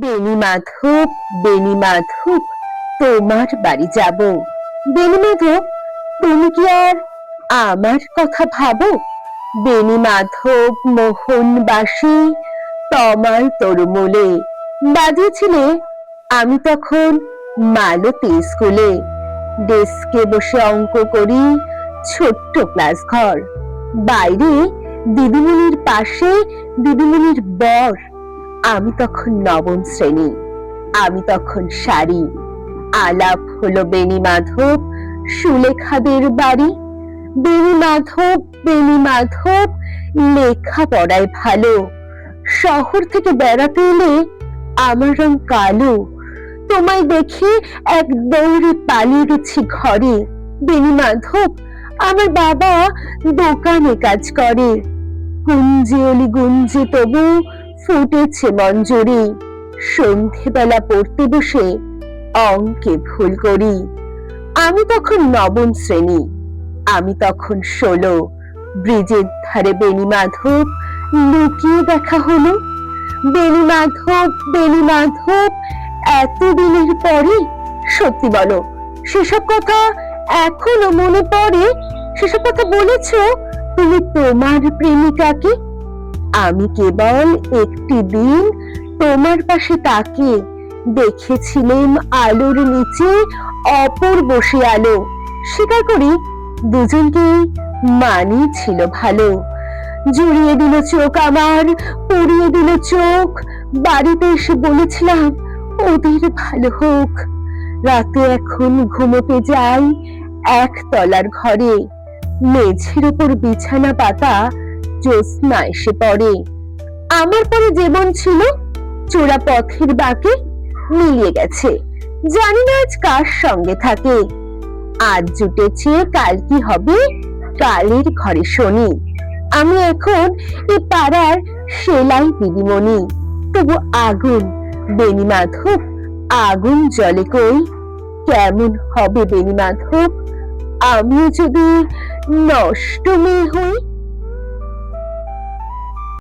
বেণী মাধব, বেণী মাধব, তোমার বাড়ি যাব। বেণী মাধব, তুমি কি আর আমার কথা ভাবো? বেণী মাধব মোহনবাসী তমাল তরুমূলে বাজিয়েছিলে। আমি তখন মালতী স্কুলে ডেস্কে বসে অঙ্ক করি, ছোট্ট ক্লাস ঘর, বাইরে দিদিমণির পাশে দিদিমণির বর। আমি তখন নবম শ্রেণী, আমি তখন শাড়ি। আলাপ হলো বেণী মাধব সুলেখাদের বাড়ি। বেণী মাধব, বেণী মাধব, লেখা পড়ায় ভালো। শহর থেকে বেড়াতে এলে আমার রং কালো। তোমায় দেখে এক দৌড়ে পালিয়ে গেছি ঘরে। বেণী মাধব, আমার বাবা দোকানে কাজ করে। গুঞ্জে অলি গুঞ্জে তবু ফুটেছে মঞ্জরি। সন্ধেবেলা পড়তে বসে অঙ্কে ভুল করি। আমি তখন নবম শ্রেণী, আমি তখন 16। ব্রিজের ধারে বেণী মাধব লুকিয়ে দেখা হলো। বেণী মাধব, বেণী মাধব, এতদিনের পরে সত্যি বলো, সেসব কথা এখনো মনে পড়ে? সেসব কথা বলেছ তুমি তোমার প্রেমিকাকে? আমি কেবল একটি দিন তোমার পাশে তাকে দেখেছিলাম আলোর নিচে অপর বসে আলো। স্বীকার করি দুজনকেই মানি ছিল ভালো। জুড়িয়ে দিল চোখ আমার, পড়িয়ে দিল চোখ। বাড়িতে এসে বলেছিলাম ওদের ভালো হোক। রাতে এখন ঘুমোতে যাই একতলার ঘরে। মেঝের উপর বিছানা পাতা, জ্যোৎস্না এসে পড়ে। আমার পরে জীবন ছিল চোরা পথের বাঁকে মিলিয়ে গেছে। জানি না আজ কার সঙ্গে থাকে। আজ জুটেছে কাল কি হবে, কালের ঘরে শনি। আমি এখন এ পাড়ার সেলাই দিদিমণি। তবু আগুন বেণী মাধব, আগুন জ্বলে কই। কেমন হবে বেণী মাধব আমিও যদি নষ্ট মেয়ে হই?